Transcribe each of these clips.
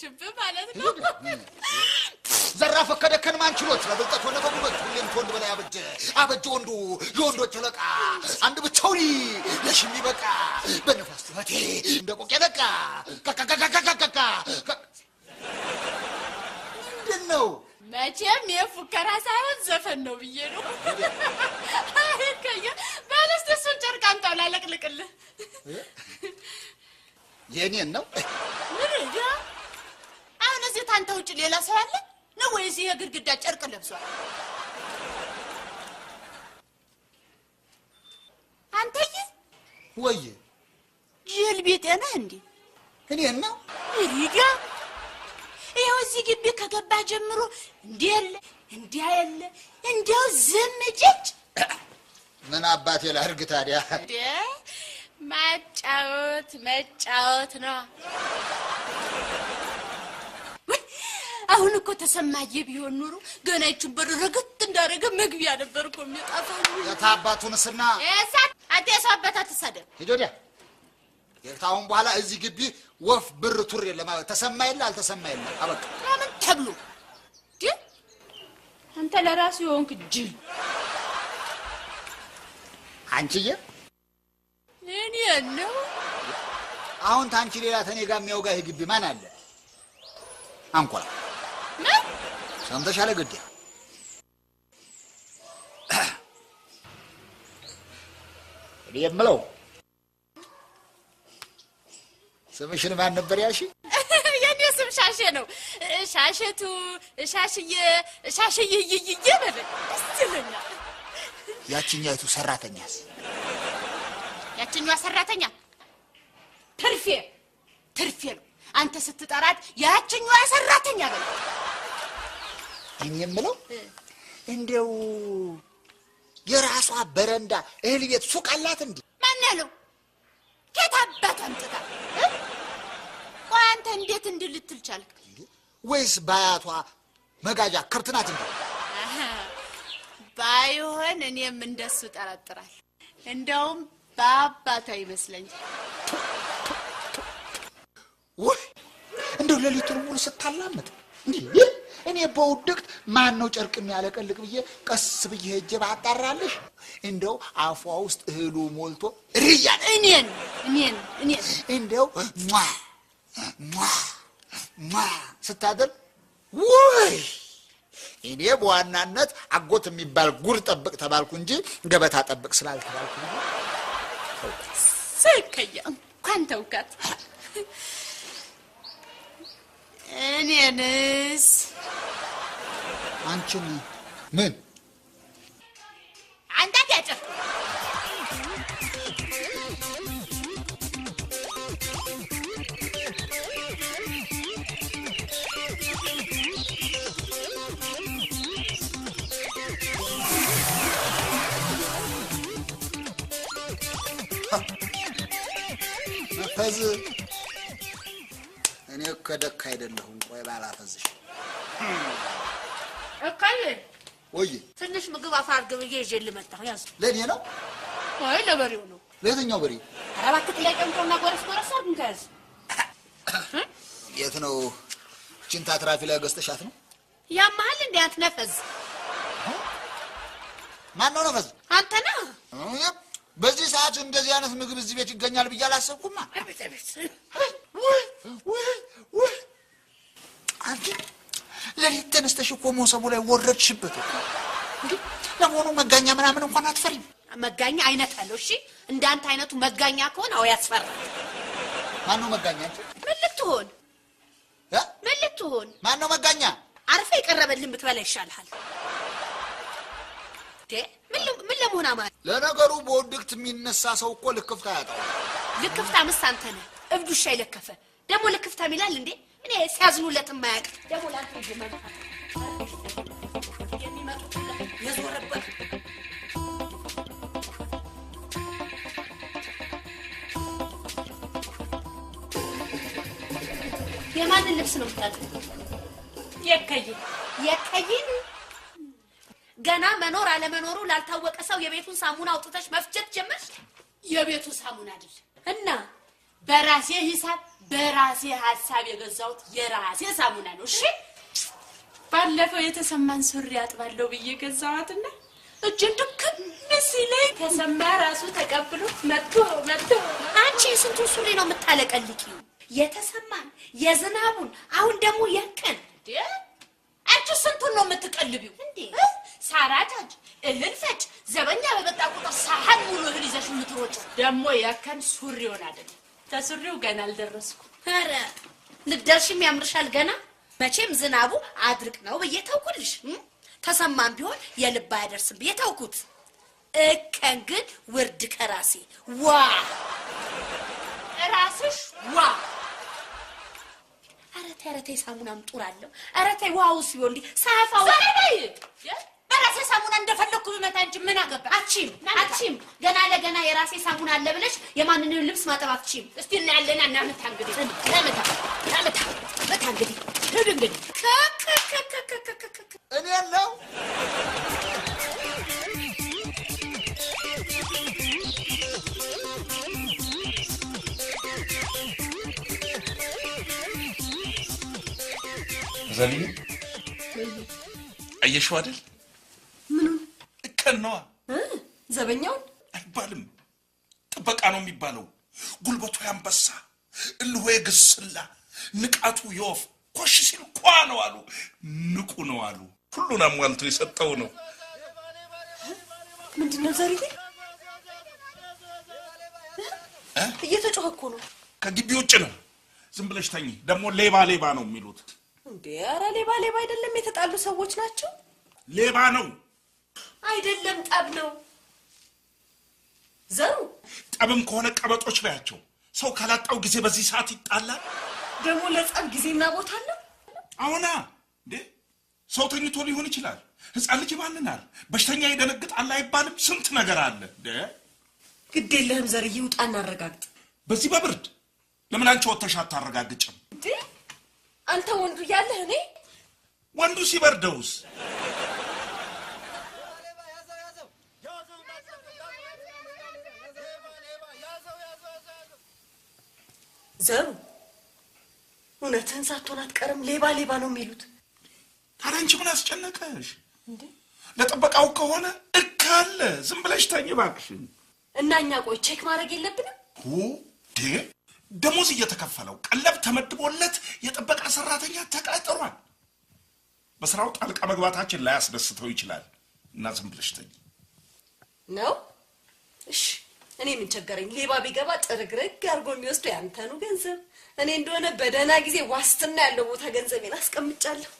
አወሽብህ ማለት ነው ዘራፍ ከደከን ማን ችሎት ለብልጠት ወደ በጉበት ሁሌም ተወንድ በላይ አበጀ ወንዱ የወንዶች ለቃ አንድ ብቻውን ለሽሚ በቃ በነፋስ ትፈቴ እንደ ቆቄ ለቃ ካካካካካካ ምንድነው መቼም የፉከራ ሳይሆን ዘፈን ነው ብዬ ነው አይከየ ባለስተሱን ጨርቃን ታላለቅልቅልህ የኔን ነው ምንኛ አሁን እዚህ ታንተ ውጭ ሌላ ሰው አለ ነው ወይስ የግድግዳ ጨርቅ ለብሷል አንተዬ ወይ ጅል ቤቴና እንዴ እኔን ነው ይጋ ይኸው እዚህ ግቢ ከገባ ጀምሮ እንዲያለ እንዲያው ዝምጭጭ ምን አባቴ ላርግ ታዲያ መጫወት ነው አሁን እኮ ተሰማየ ቢሆን ኑሮ ገና ይችን በር ረግጥ እንዳረገ መግቢያ ነበርኮ የሚጣፈው የታባቱንስና እሳት አትያሳበታ ተሰደብ ሄዶዲያ የታውን በኋላ እዚህ ግቢ ወፍ ብር ቱር የለም ተሰማይላ አልተሰማይላ አበቃ ምን ተብሎ ግን አንተ ለራሱ የሆንክ ጅል አንቺዬ እኔ ነው አሁን ታንቺ ሌላ ተኔ ጋር የሚያውጋ ይሄ ግቢ ማን አለ አንቆላ ምን ሰምተሻለ ግዴ የምለው ስምሽን ማን ነበር ያልሽ የኔ ስም ሻሼ ነው ሻሼቱ ሻሽዬ ይበለ እስልኛ ያቺኛይቱ ሰራተኛስ ያቺኛዋ ሰራተኛ ትርፌ ነው አንተ ስትጠራት ያቺኛዋ ሰራተኛ በለ እኔ የምለው እንደው የራሷ በረንዳ እህል ቤት ሱቅ አላት እንዴ ማን ያለው ከታባት አምጥታ አንተ እንዴት እንድልትል ቻልክ ወይስ ባያቷ መጋጃ ከብትናት እንዴ ባይሆን እኔም እንደሱ ጠራጥራል እንደውም ባባታ ይመስለኝ ወይ እንደው ለሊቱን ሙሉ ስታላምጥ እንዴ እኔ በውድቅት ማን ነው ጨርቅ የሚያለቀልቅ ብዬ ቀስ ብዬ ሄጄ ባጣራልሽ እንደው አፏ ውስጥ እህሉ ሞልቶ ሪያን እኔን እንደው ስታደል ወይ እኔ በዋናነት አጎት የሚባል ጉር ጠብቅ ተባልኩ እንጂ ገበታ ጠብቅ ስላልተባልኩ ሰከያ እንኳን ተውካት እኔንስ አንቺን ምን አንተ ያጨፍ ፈዝ እኔ ከደካ አይደለሁም ቆይ ባላፈዝሽ እካለ ወይ ትንሽ ምግብ አፋርግ ብዬ ይዤ መጣሁ ያዝ ለኔ ነው ወይ ለበሬው ነው ለየትኛው በሬ አራባክ ጥያቄውና ጎረስ አድንጋዝ የት ነው ቺንታ ትራፊ ላይ ገዝተሻት ነው ያማል እንዴ አትነፈዝ ማን ነው ነፈዝ አንተ ነህ በዚህ ሰዓት እንደዚህ አይነት ምግብ እዚህ ቤት ይገኛል ብዬ አላሰብኩማ ወይ አንቺ ለሊት ተነስተሽ እኮ ሞሰቡ ላይ ወረድሽበት እንዴ ለሞኑ መጋኛ ምናምን እንኳን አትፈሪም መጋኛ አይነት አለው እሺ እንዳንተ አይነቱ መጋኛ ከሆነ አው ያስፈራል ማን ነው መጋኛ ምን ልትሆን ማን ነው መጋኛ አርፈ ይቀርበልን ብትበላ ይሻልሃል ምን ለመሆን አማር ለነገሩ በውድቅት የሚነሳ ሰው እኮ ልክፍታ ያጣው ልክፍታ መሳንተ ነው እብዱሻ ይለከፈ ደሞ ልክፍታ ይላል እንዴ እኔ ሲያዝኑለት ማያቅ ደሞ ላንተ ይመጣ የሚመጡት የዞረበት የማን ልብስ ነው የምታጥበው የከይን ገና መኖር አለመኖሩ ላልታወቀ ሰው የቤቱን ሳሙና አውጥተሽ መፍጨት ጀመርሽ የቤቱ ሳሙና አይደል እና በራሴ ሂሳብ በራሴ ሐሳብ የገዛሁት የራሴ ሳሙና ነው እሺ ባለፈው የተሰማን ሱሪ አጥባለሁ ብዬ ገዛዋትና እጅን ድክም ሲለኝ ተሰማ ራሱ ተቀብሎ መጥቶ አንቺ ስንቱ ሱሪ ነው የምታለቀልቂው የተሰማን የዝናቡን አሁን ደግሞ የከን አንቺ ስንቱን ነው የምትቀልቢው እንዴ ሳራታጅ እልልፈጭ ዘበኛ በመጣ ቁጥር ሳህን ሙሉ እህል ይዘሽ የምትሮጪው ደግሞ የከን ሱሪውን አይደል ተሱሪው ገና አልደረስኩ ኧረ ልደርሽም ያምርሻል ገና መቼም ዝናቡ አድርቅ ነው በየተውኩልሽ ተሰማም ቢሆን የልባ ያደርስም በየተውኩት እከን ግን ውርድ ከራሴ ዋ ራስሽ ዋ አረቴ ሳሙናም ጡራለሁ አረቴ ዋው ሲሆን እንዲ ሳፋው ሰራይ በራሴ ሳሙና እንደፈለኩ ብመታ እንጂ ምን አገባ አቺም ገና ለገና የራሴ ሳሙና አለ ብለሽ የማንንም ልብስ ማጠብ አትችይም እስቲ እናያለና እናመታ እንግዲህ መታ እንግዲህ ሄድ እንግዲህ እኔ ነው ዘልዩ አየሽው አይደል ምኑ እከነዋ ዘበኛው አይባልም ጥበቃ ነው የሚባለው ጉልበቱ ያንበሳ እልሁ የግስላ ንቃቱ የወፍ ኮሽ ሲል ቋ ነው አሉ ንቁ ነው አሉ ሁሉን አሟልቶ የሰጠው ነው ምንድነው ዘሪዬ እየተጮኸ እኮ ነው ከግቢ ውጭ ነው ዝም ብለሽ ተኚ ደግሞ ሌባ ነው የሚሉት እንዴ ኧረ ሌባ አይደለም የተጣሉ ሰዎች ናቸው ሌባ ነው አይደለም ጠብ ነው ዘሩ ጠብም ከሆነ ቀበጦች ባያቸው ሰው ካላጣው ጊዜ በዚህ ሰዓት ይጣላል ደግሞ ለጸብ ጊዜና ቦታ አለ አሁና እንዴ ሰው ተኝቶ ሊሆን ይችላል ህፃን ልጅ ባንናል በሽተኛ ይደነግጣል አይባልም ስንት ነገር አለ እንዴ ግድ የለህም ዘርዬ ውጣና አረጋግጥ በዚህ በብርድ ለምን አንቺ ወተሽ አታረጋግጭም እንዴ አንተ ወንዱ ያለህ እኔ ወንዱ ሲበርደውስ ዘሩ እውነትህን ሳትሆን አትቀርም ሌባ ነው የሚሉት ታዲያ አንቺ ምን አስጨነቀሽ እንዴ ለጥበቃው ከሆነ እካለ ዝም ብለሽ ተኝ እባክሽ እና እኛ ቆይ ቼክ ማድረግ የለብንም ደሞዝ እየተከፈለው ቀለብ ተመድቦለት የጥበቃ ሰራተኛ ተቀጥሯል በስራው ጣልቃ መግባታችን ላይ ያስደስተው ይችላል እና ዝም ብለሽ ተኝ ነው እሺ እኔ ምን ቸገረኝ ሌባ ቢገባ ጥርግርግ አርጎ የሚወስደው ያንተኑ ገንዘብ እኔ እንደሆነ በደህና ጊዜ ዋስትና ያለው ቦታ ገንዘቤን አስቀምጫለሁ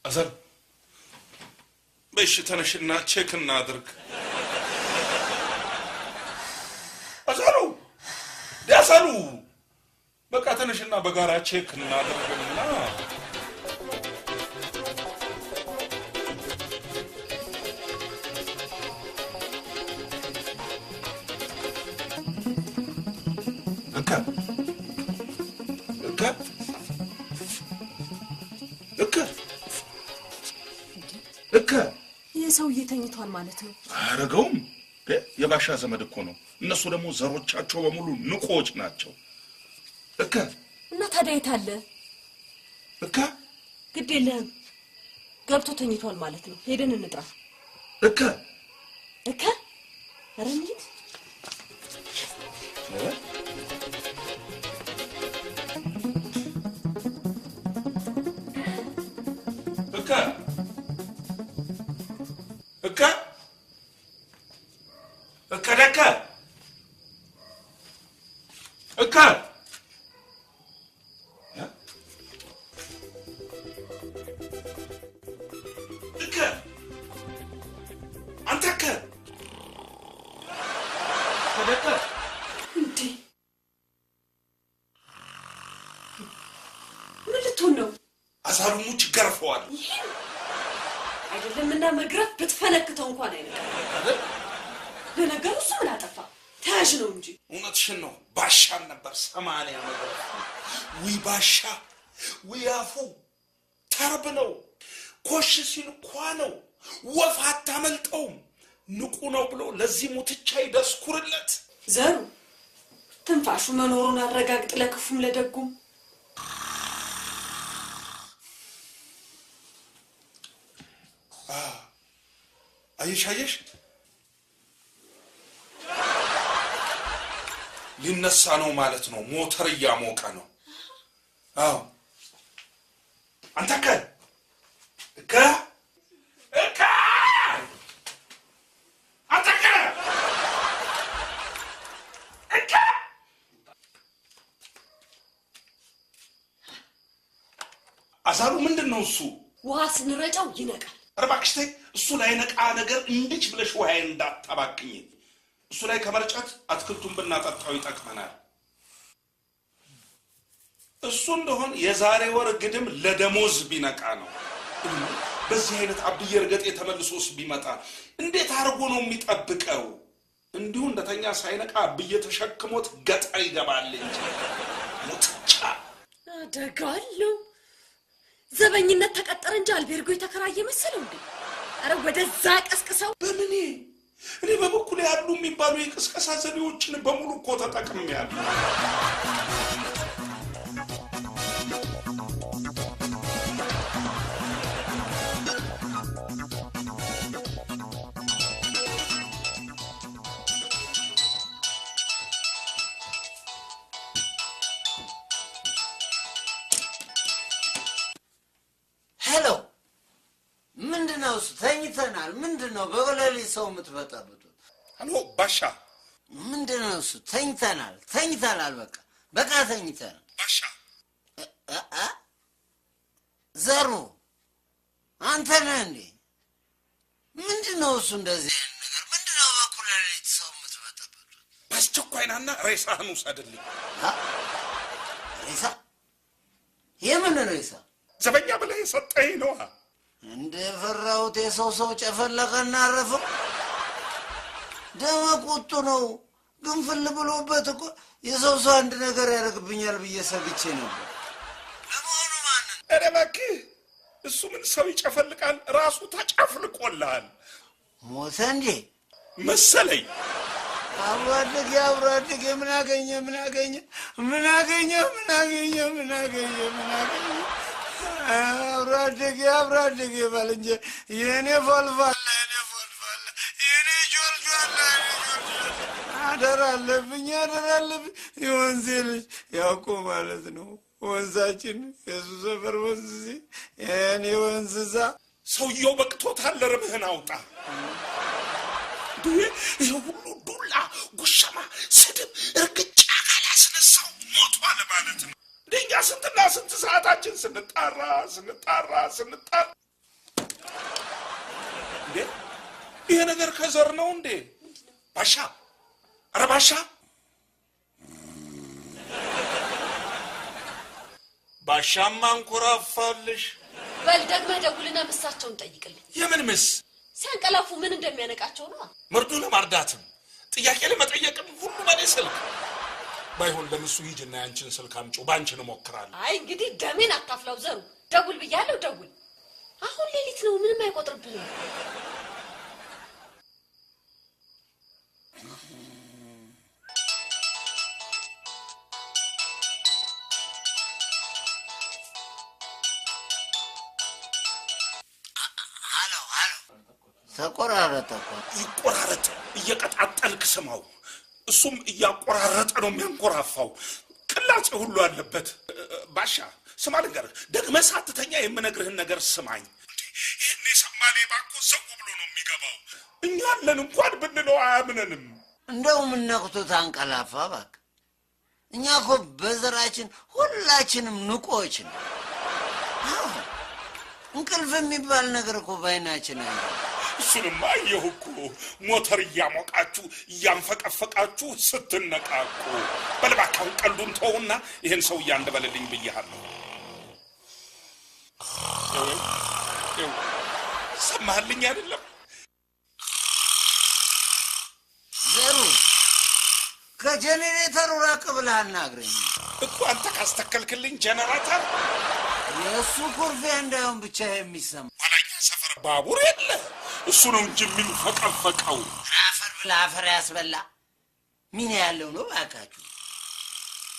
አዘር በሽ ተነሽና ቼክ እናድርግ አዘሩ በቃ ተነሽና በጋራ ቼክ እናድርግና እከ የሰውዬ ተኝቷል ማለት ነው አረጋውም የባሻ ዘመድ እኮ ነው እነሱ ደግሞ ዘሮቻቸው በሙሉ ንቆች ናቸው እከ እና ታዲያ የታለ እከ ግድ የለህም ገብቶ ተኝቷል ማለት ነው ሄደን እንጥራ እከ ኧረ እንሂድ አዛሩሙ ችግርፈዋል አይደለምና መግረፍ ብትፈነክተው እንኳን አይነካም ለነገሩ እሱ ምን አጠፋ ታጅ ነው እንጂ እውነትሽን ነው ባሻን ነበር 80 ነገር ወይ ባሻ ወይ አፉ ተርብ ነው ኮሽ ሲል እንኳን ነው ወፍ አታመልጠውም ንቁ ነው ብሎ ለዚህ ሙትቻ ይደስኩርለት ዘሩ ትንፋሹ መኖሩን አረጋግጥ ለክፉም ለደጉም አይሻየሽ ሊነሳ ነው ማለት ነው ሞተር ያሞቀ ነው አዎ አንተ ከ አዛሩ ምንድነው እሱ ውሃ ስንረጨው ይነቃል አርባክሽቴ እሱ ላይ ነቃ ነገር እንድች ብለሽ ውሃ እንዳታባክኝ እሱ ላይ ከመርጨት አትክልቱን ብናጠጣው ይጠቅመናል እሱ እንደሆነ የዛሬ ወር ግድም ለደሞዝ ቢነቃ ነው በዚህ አይነት አብዬ እርገጤ ተመልሶስ ቢመጣ እንዴት አርጎ ነው የሚጠብቀው እንዲሁ እንደተኛ ሳይነቃ አብዬ ተሸክሞት ገጠር ይገባል እንጂ ሙትቻ አደጋለው ዘበኝነት ተቀጠረ እንጂ አልቤርጎ የተከራየ መሰለው እንዴ አረ ወደዛ ቀስቅሰው በምን እኔ በበኩል ያሉ የሚባሉ የቅስቀሳ ዘዴዎችን በሙሉ እኮ ተጠቅሜያለሁ ሄሎ ምንድነው ተኝተናል ምንድነው በወለሊ ሰው ምትበጣብጡት አሎ ባሻ ምንድነው ተኝተናል በቃ ተኝተናል ባሻ ዘሩ አንተ ነህ እንዴ ምንድነው እንደዚህ ነገር ምንድነው በወለሊ ሰው ምትበጣብጡት ባስቸኳይናና ሬሳህን ውሰድልኝ ሬሳ የምን ሬሳ ዘበኛ ብለህ ሰጠኝ ነው እንደ ፈራውት የሰው ጨፈለቀና አረፈ ደመቁጡ ነው ግንፍል ብሎበት እኮ የሰው አንድ ነገር ያደርግብኛል በየሰግቼ ነበር ለማኑ ማን እረባክ እሱ ምን ሰው ይጨፈልቃል ራሱ ተጨፍልቆልሃል ሞተ እንዴ መሰለኝ አብራድግ ምን አገኘ አብራድግ ባልንጀ የኔ ፈልፋለ የኔ ጆርጆላ አደራለብኝ የወንዜ ልጅ ያውቆ ማለት ነው ወንዛችን የሱ ሰፈር ወንዝ የኔ ወንዝዛ ሰውየው በቅቶታል ርምህን አውጣ ይሄ ሁሉ ዱላ ጉሻማ ስድብ እርግጫ ካላስነሳው ሞቷል ማለት ነው ደኛ ስንትና ስንት ሰዓታችን ስንጣራ እንዴ ይሄ ነገር ከዘር ነው እንዴ ባሻ አረ ባሻማ እንኮራፋልሽ በል ደግመህ ደውልና ምሳቸውን ጠይቅልኝ የምን ምስ ሲያንቀላፉ ምን እንደሚያነቃቸው ነው መርዶ ለማርዳትም ጥያቄ ለመጠየቅም ሁሉ ማለ ስልክ ባይሆን ለምሱ ሂጅና ያንቺን ስልክ አምጪ ባንቺ ነው ሞክራለሁ አይ እንግዲህ ደሜን አታፍላው ዘሩ ደውል ብያለሁ ደውል አሁን ሌሊት ነው ምንም አይቆጥርብኝም ተቆራረጠ ይቆራረጥ እየቀጣጠልክ ስማው እሱም እያቆራረጠ ነው የሚያንቆራፋው ቅላጼ ሁሉ አለበት ባሻ ስማ ነገር ደግመህ ሳትተኛ የምነግርህን ነገር ስማኝ ይሄኔ ሰማሌ ባኮ ሰው ብሎ ነው የሚገባው እኛ አለን እንኳን ብንለው አያምነንም እንደው ምን ነክቶት አንቀላፋ ባክ እኛ እኮ በዘራችን ሁላችንም ንቆች ነን እንቅልፍ የሚባል ነገር እኮ ባይናችን አለ እሱንማ ይሁኩ ሞተር ያሞቃችሁ ያንፈቀፈቃችሁ ስትነቃቁ በልባካው ቀልዱን ተውና ይሄን ሰው ያንደበልልኝ ብያለሁ ሰማህልኝ አይደለም ዘሩ ከጀነሬተሩ ራቅ ብለህ አናግረኝ እኮ አንተ ካስተከልክልኝ ጀነሬተር የሱ ኩርፊያ እንዳይሆን ብቻ የሚሰማ ወላኛ ሰፈር ባቡር የለ እሱ ነው እንጂ የሚንፈቀፈቀው። አፈር ለአፈር ያስበላ ምን ያለው ነው አካችሁ?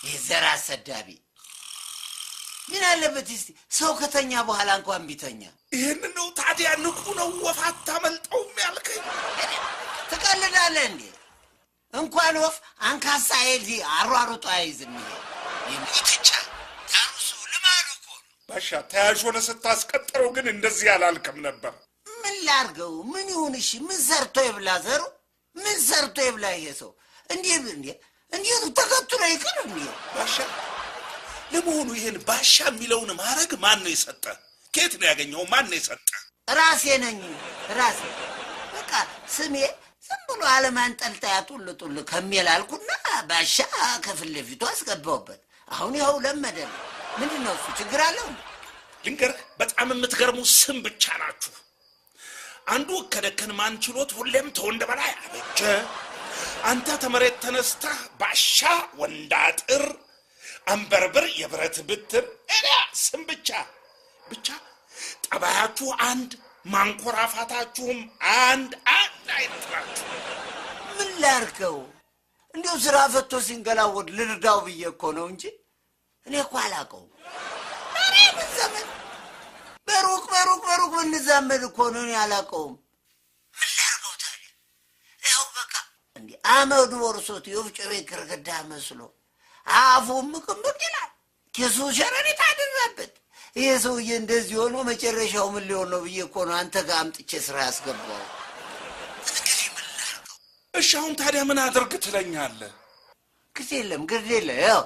የዘራ ሰዳቢ ምን አለበት እስቲ ሰው ከተኛ በኋላ እንኳን ቢተኛ። ይሄን ነው ታዲያ ንቁ ነው ወፋታ መልጠው የሚያልከኝ? ትቀልዳለህ እንዴ? እንኳን ወፍ አንካሳ ኤልዚ አሯሩጦ አይዝም። ይሄ ታሩሱ ልማዱ እኮ ነው። ባሻ ተያዥ ሆነ ስታስቀጥረው ግን እንደዚህ ያላልክም ነበር። ምን ላርገው? ምን ይሁን? እሺ ምን ሰርቶ ይብላ ዘሩ? ምን ሰርቶ ይብላ ይሄ ሰው? እንዴ ተከትሎ ይቅር እንዴ? ባሻ ለመሆኑ ይሄን ባሻ የሚለውን ማረግ ማን ነው የሰጠ? ከየት ነው ያገኘው? ማን ነው የሰጠ? ራሴ ነኝ ራሴ። በቃ ስሜ ዝም ብሎ አለማንጠልጣያ ጡል ከሚል አልኩና ባሻ ከፊት ለፊቱ አስገባውበት። አሁን ይኸው ለመደል። ምንድነው እሱ? ችግር አለው? ልንገርህ፣ በጣም የምትገርሙ ስም ብቻ ናችሁ። አንዱ ከደከን ማን ችሎት ሁሌም ተወንደ በላይ አበጀ። አንተ ተመሬት ተነስተህ ባሻ ወንዳጥር አንበርብር የብረት ብትር እኔ ስም ብቻ ጠባያችሁ አንድ፣ ማንኮራፋታችሁም አንድ አይነት ናችሁ። ምን ላርገው? እንዲሁ ስራ ፈቶ ሲንገላወድ ልርዳው ብዬ እኮ ነው እንጂ እኔ እኮ አላውቀውም። እኔ ብንዘመድ በሩቅ ብንዛመድ እኮ ነው። እኔ አላውቀውም። ምን ላርገው ታዲያ? ያው በቃ እንዲህ አመዱ ወርሶት የወፍጮ ቤት ግርግዳ መስሎ አፉም ምቅምቅ ይላል። ኬሱ ሸረሪት አደረበት። ይሄ ሰውዬ እንደዚህ ሆኖ መጨረሻው ምን ሊሆን ነው ብዬ እኮ ነው አንተ ጋር አምጥቼ ስራ ያስገባው። እንግዲህ ምን ላርገው? እሺ አሁን ታዲያ ምን አድርግ ትለኛለህ? ግድ የለም ያው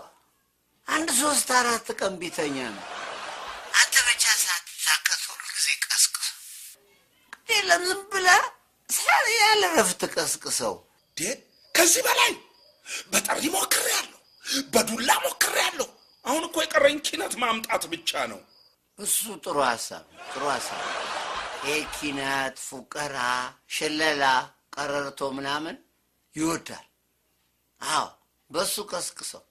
1-3-4 ቀን ቢተኛ ነው። አንተ ብቻ ሳትታከት ሁሉ ጊዜ ቀስቅስ። ግድ የለም ዝም ብለህ ያለ ረፍት ቀስቅሰው። ከዚህ በላይ በጠሪ ሞክሬያለሁ፣ በዱላ ሞክሬያለሁ። አሁን እኮ የቀረኝ ኪነት ማምጣት ብቻ ነው። እሱ ጥሩ ሐሳብ። ኪነት፣ ፉቀራ፣ ሽለላ፣ ቀረርቶ ምናምን ይወዳል። አዎ በሱ ቀስቅሰው።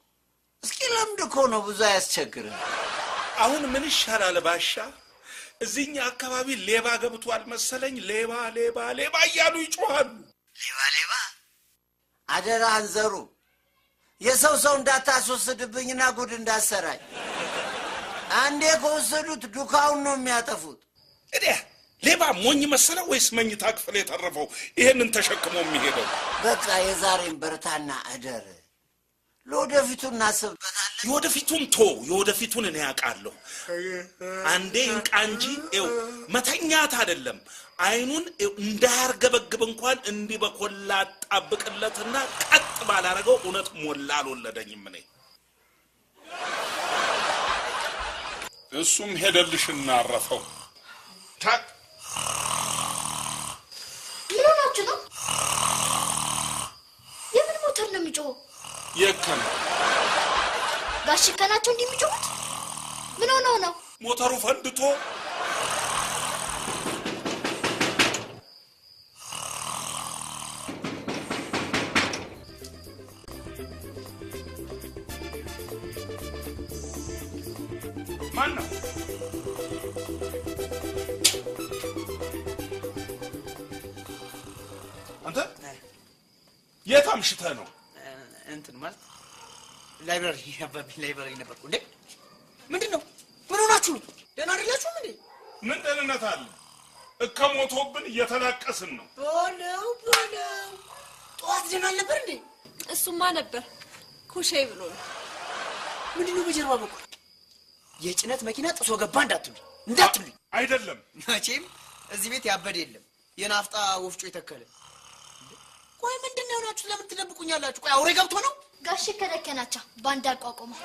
እስኪ ለምድ እኮ ነው፣ ብዙ አያስቸግርም። አሁን ምን ይሻላል ባሻ? እዚህኛ አካባቢ ሌባ ገብቷል መሰለኝ። ሌባ እያሉ ይጮሃሉ። ሌባ አደራህን ዘሩ፣ የሰው እንዳታስወስድብኝና ጉድ እንዳሰራኝ። አንዴ ከወሰዱት ዱካውን ነው የሚያጠፉት። ሌባ ሞኝ መሰለው ወይስ መኝታ ክፍል የተረፈው ይሄንን ተሸክሞ የሚሄደው? በቃ የዛሬን በርታና እደር። ለወደፊቱ እናስብበታለን። የወደፊቱን እኔ ያውቃለሁ። አንዴ ይንቃ እንጂ መተኛት አይደለም። አይኑን እንዳያርገበግብ እንኳን እንዲህ በኮላ ጣብቅለትና ቀጥ ባላረገው እውነት ሞላ አልወለደኝም እኔ። እሱም ሄደልሽና አረፈው። ምን ሆናችሁ ነው? የምን ሞተር ነው የሚጮኸው? የከነ ጋሽ ከናቸው እንዲህ የሚጮሁት ምን ሆነው ነው? ሞተሩ ፈንድቶ ማን ነው? አንተ የት አምሽተህ ነው? እንትን ማለት ላይብራሪ ነበርኩ። እንዴ ምንድነው? ምን ሆናችሁ ነው? ደህና አይደላችሁም እንዴ? ምን ደህንነት አለ? እከሞቶብን እየተላቀስን ነው። በለው ጠዋት ደህና አልነበር እንዴ? እሱማ ነበር ኩሼ ብሎ ነው። ምንድነው በጀርባ በኩል የጭነት መኪና ጥሶ ገባ እንዳትሉኝ። አይደለም መቼም እዚህ ቤት ያበደ የለም። የናፍጣ ወፍጮ የተከለ። ቆይ ምንድነው ሆናችሁ? ለምን ትደብቁኛላችሁ? ቆይ አውሬ ገብቶ ነው? ጋሽ ከደከናቻ ባንድ አቋቁመው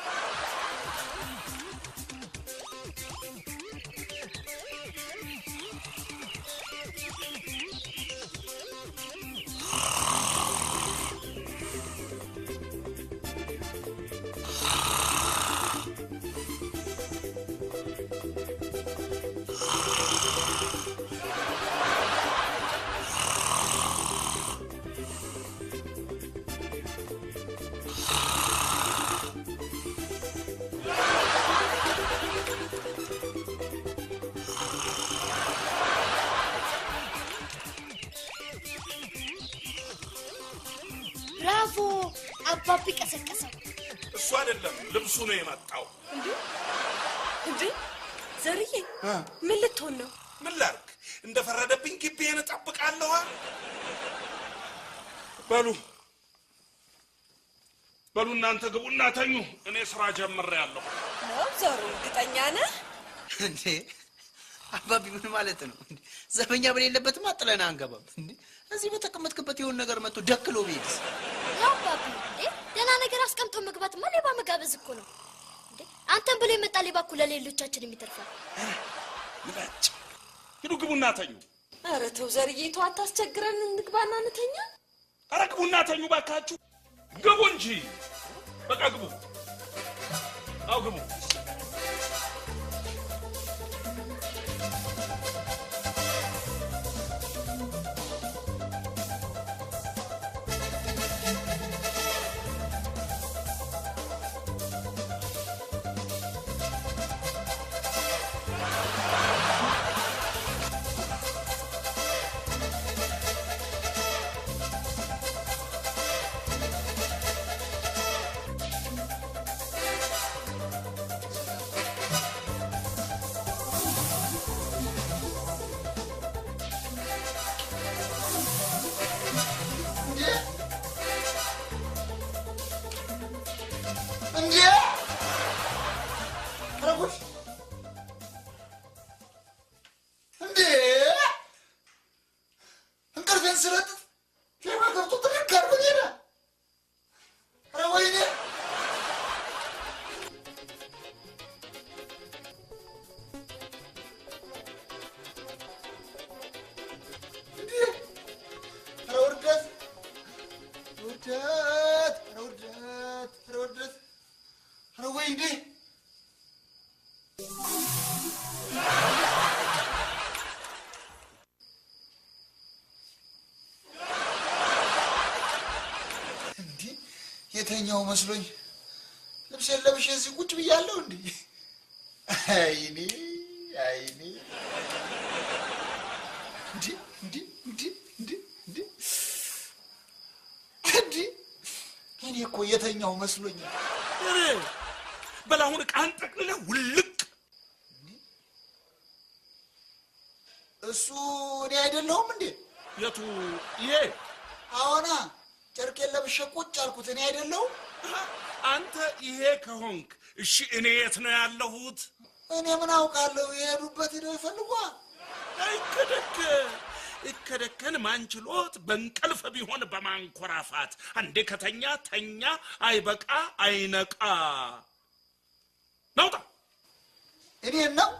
አባቢ ቀሰቀሰው። እሱ አይደለም ልብሱ ነው የመጣው። እንዴ ዘርዬ ምን ልትሆን ነው? ምን ላድርግ? እንደፈረደብኝ ግቤን እጠብቃለሁ። በሉ እናንተ ግቡና ተኙ። እኔ ስራ ጀምሬያለሁ። ነው ዘሩ እርግጠኛ ነህ? እንዴ አባቢ ምን ማለት ነው? ዘበኛ በሌለበትማ ጥለን አንገባም። እንዴ እዚህ በተቀመጥክበት የሆነ ነገር መጥቶ ደክሎ ቢሄድስ? አባቢ እንዴ ደህና ነገር አስቀምጦ መግባትማ ሌባ መጋበዝ እኮ ነው። እንዴ አንተን ብሎ የመጣ ሌባ እኮ ለሌሎቻችን የሚተርፋል። ይባጭ ሂዱ ግቡና ተኙ። ኧረ ተው ዘርዬ ተው፣ አታስቸግረን። እንግባና እንተኛ። ኧረ ግቡና ተኙ ባካችሁ። ግቡ እንጂ በቃ ግቡ። አው ግቡ። የተኛው መስሎኝ ልብሴን ለብሼ እዚህ ቁጭ ብያለሁ። እንዴ አይኔ እኔ እኮ የተኛው መስሎኝ። በላሁን ቃን ጠቅልለህ ውልቅ። እሱ እኔ አይደለሁም እንዴ? የቱ ይሄ? አዎና ጨርቄን ለብሼ ቁጭ አልኩት። እኔ አይደለሁም? አንተ ይሄ ከሆንክ እሺ እኔ የት ነው ያለሁት? እኔ ምን አውቃለሁ? የሄዱበት ሄደው ይፈልጓል። እከደከን ማንችሎት በእንቅልፍ ቢሆን በማንኮራፋት አንዴ ከተኛ ተኛ፣ አይበቃ አይነቃ። ናውጣ እኔ ነው